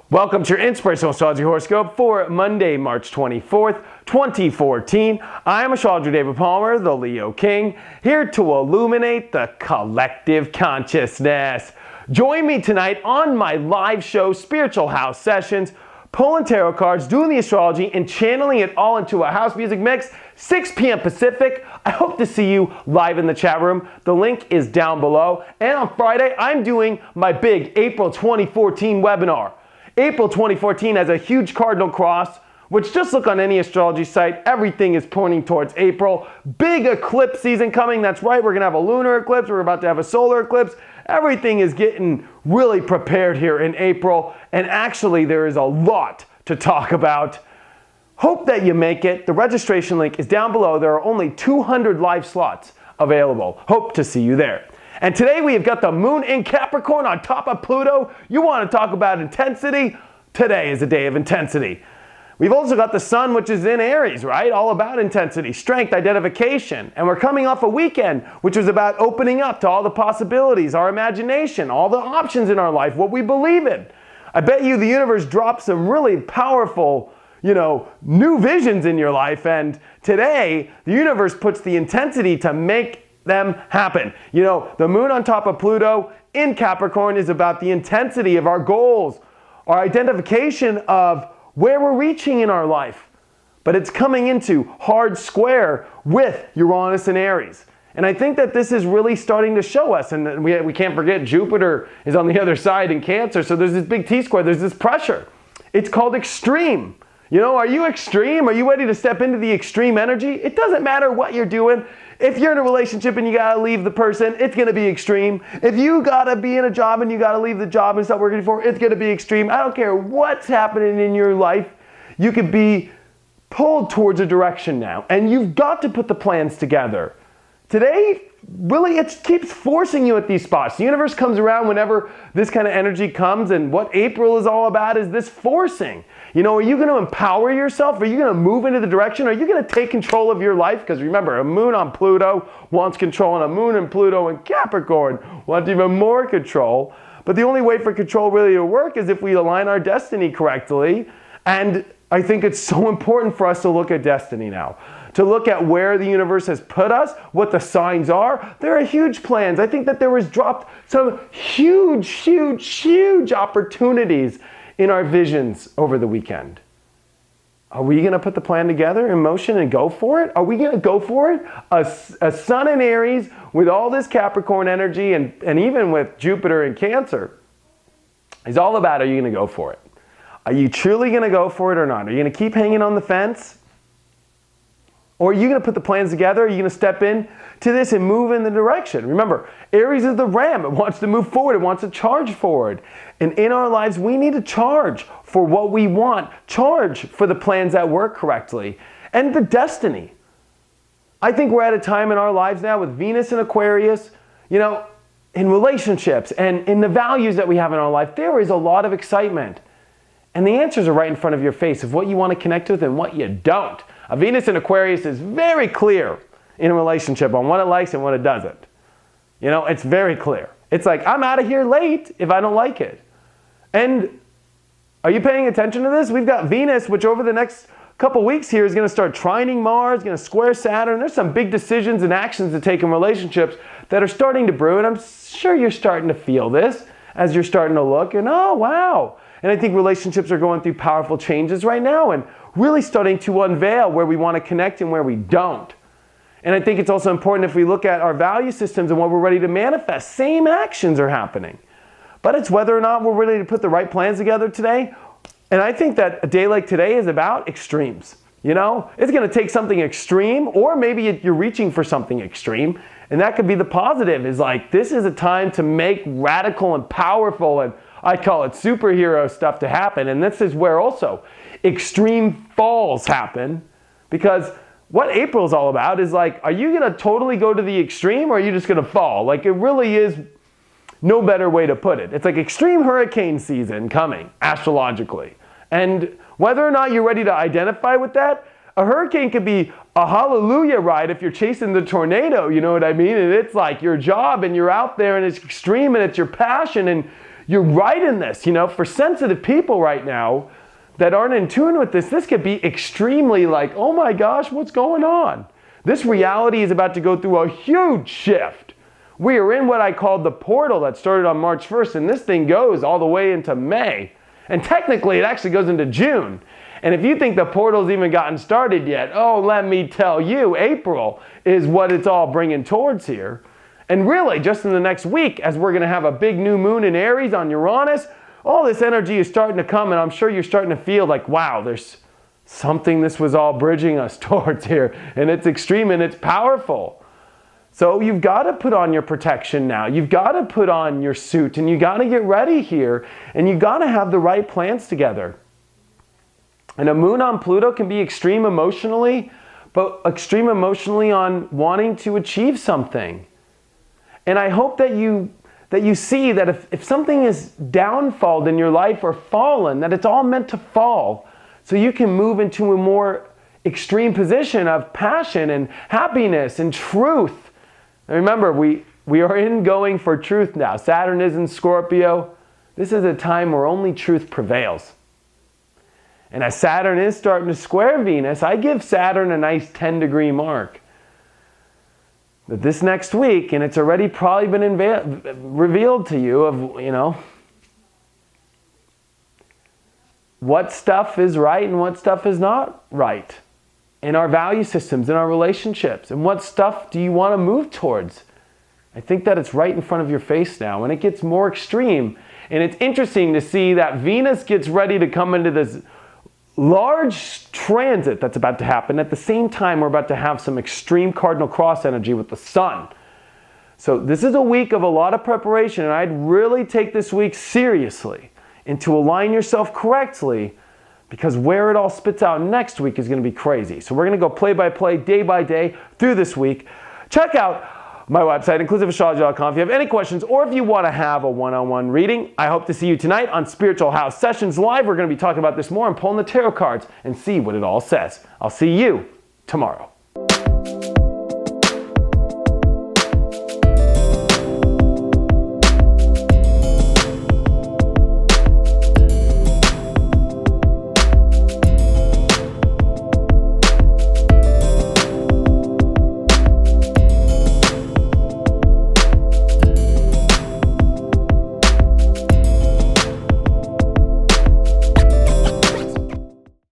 Welcome to your Inspirational Astrology Horoscope for Monday, March 24th, 2014. I am Astrologer David Palmer, the Leo King, here to illuminate the collective consciousness. Join me tonight on my live show, Spiritual House Sessions, pulling tarot cards, doing the astrology, and channeling it all into a house music mix, 6 p.m. Pacific. I hope to see you live in the chat room. The link is down below. And on Friday, I'm doing my big April 2014 webinar. April 2014 has a huge cardinal cross, which just look on any astrology site, everything is pointing towards April. Big eclipse season coming, that's right, we're gonna have a lunar eclipse, we're about to have a solar eclipse. Everything is getting really prepared here in April, and actually there is a lot to talk about. Hope that you make it. The registration link is down below. There are only 200 live slots available. Hope to see you there. And today we have got the moon in Capricorn on top of Pluto. You want to talk about intensity? Today is a day of intensity. We've also got the sun, which is in Aries, right? All about intensity, strength, identification. And we're coming off a weekend, which was about opening up to all the possibilities, our imagination, all the options in our life, what we believe in. I bet you the universe dropped some really powerful, new visions in your life. And today, the universe puts the intensity to make them happen. The moon on top of Pluto in Capricorn is about the intensity of our goals, our identification of where we're reaching in our life. But it's coming into hard square with Uranus and Aries. And I think that this is really starting to show us, and we can't forget Jupiter is on the other side in Cancer, so there's this big T-square, there's this pressure. It's called extreme. Are you extreme? Are you ready to step into the extreme energy? It doesn't matter what you're doing. If you're in a relationship and you gotta leave the person, it's gonna be extreme. If you gotta be in a job and you gotta leave the job and stop working for, it's gonna be extreme. I don't care what's happening in your life, you could be pulled towards a direction now, and you've got to put the plans together. Today, really, it keeps forcing you at these spots. The universe comes around whenever this kind of energy comes, and what April is all about is this forcing. Are you going to empower yourself? Are you going to move into the direction? Are you going to take control of your life? Because remember, a moon on Pluto wants control, and a moon in Pluto in Capricorn wants even more control. But the only way for control really to work is if we align our destiny correctly. And I think it's so important for us to look at destiny now, to look at where the universe has put us, what the signs are. There are huge plans. I think that there was dropped some huge opportunities in our visions over the weekend. Are we going to put the plan together in motion and go for it? Are we going to go for it? A sun in Aries with all this Capricorn energy and even with Jupiter in Cancer is all about, are you going to go for it? Are you truly going to go for it or not? Are you going to keep hanging on the fence? Or are you going to put the plans together? Are you going to step in to this and move in the direction? Remember, Aries is the ram. It wants to move forward. It wants to charge forward. And in our lives, we need to charge for what we want. Charge for the plans that work correctly. And the destiny. I think we're at a time in our lives now with Venus and Aquarius, in relationships and in the values that we have in our life, there is a lot of excitement. And the answers are right in front of your face of what you want to connect with and what you don't. A Venus in Aquarius is very clear in a relationship on what it likes and what it doesn't. It's very clear. It's like, I'm out of here late if I don't like it. And are you paying attention to this? We've got Venus, which over the next couple weeks here is going to start trining Mars, going to square Saturn. There's some big decisions and actions to take in relationships that are starting to brew. And I'm sure you're starting to feel this as you're starting to look and, oh, wow. And I think relationships are going through powerful changes right now and really starting to unveil where we want to connect and where we don't. And I think it's also important if we look at our value systems and what we're ready to manifest, same actions are happening. But it's whether or not we're ready to put the right plans together today. And I think that a day like today is about extremes. It's going to take something extreme, or maybe you're reaching for something extreme. And that could be the positive, is like, this is a time to make radical and powerful, and I call it superhero stuff to happen. And this is where also extreme falls happen, because what April is all about is like, are you going to totally go to the extreme, or are you just going to fall? Like, it really is no better way to put it. It's like extreme hurricane season coming astrologically. And whether or not you're ready to identify with that, a hurricane could be a hallelujah ride if you're chasing the tornado, you know what I mean? And it's like your job and you're out there and it's extreme and it's your passion and you're right in this, you know? For sensitive people right now that aren't in tune with this could be extremely like, oh my gosh, what's going on? This reality is about to go through a huge shift. We are in what I call the portal that started on March 1st, and this thing goes all the way into May. And technically, it actually goes into June. And if you think the portal's even gotten started yet, oh, let me tell you, April is what it's all bringing towards here. And really, just in the next week, as we're going to have a big new moon in Aries on Uranus, all this energy is starting to come, and I'm sure you're starting to feel like, wow, there's something this was all bridging us towards here. And it's extreme and it's powerful. So you've got to put on your protection now. You've got to put on your suit and you got to get ready here and you got to have the right plans together. And a moon on Pluto can be extreme emotionally, but extreme emotionally on wanting to achieve something. And I hope that you see that if something is downfalled in your life or fallen, that it's all meant to fall so you can move into a more extreme position of passion and happiness and truth. And remember, we are going for truth now. Saturn is in Scorpio. This is a time where only truth prevails. And as Saturn is starting to square Venus, I give Saturn a nice 10-degree mark. But this next week, and it's already probably been revealed to you of, you know, what stuff is right and what stuff is not right in our value systems, in our relationships, and what stuff do you want to move towards? I think that it's right in front of your face now, and it gets more extreme. And it's interesting to see that Venus gets ready to come into this large transit that's about to happen. At the same time, we're about to have some extreme cardinal cross energy with the sun. So this is a week of a lot of preparation, and I'd really take this week seriously and to align yourself correctly, because where it all spits out next week is going to be crazy. So we're going to go play by play, day by day through this week. Check out my website, inclusiveastrology.com, if you have any questions or if you want to have a one-on-one reading. I hope to see you tonight on Spiritual House Sessions Live. We're going to be talking about this more and pulling the tarot cards and see what it all says. I'll see you tomorrow.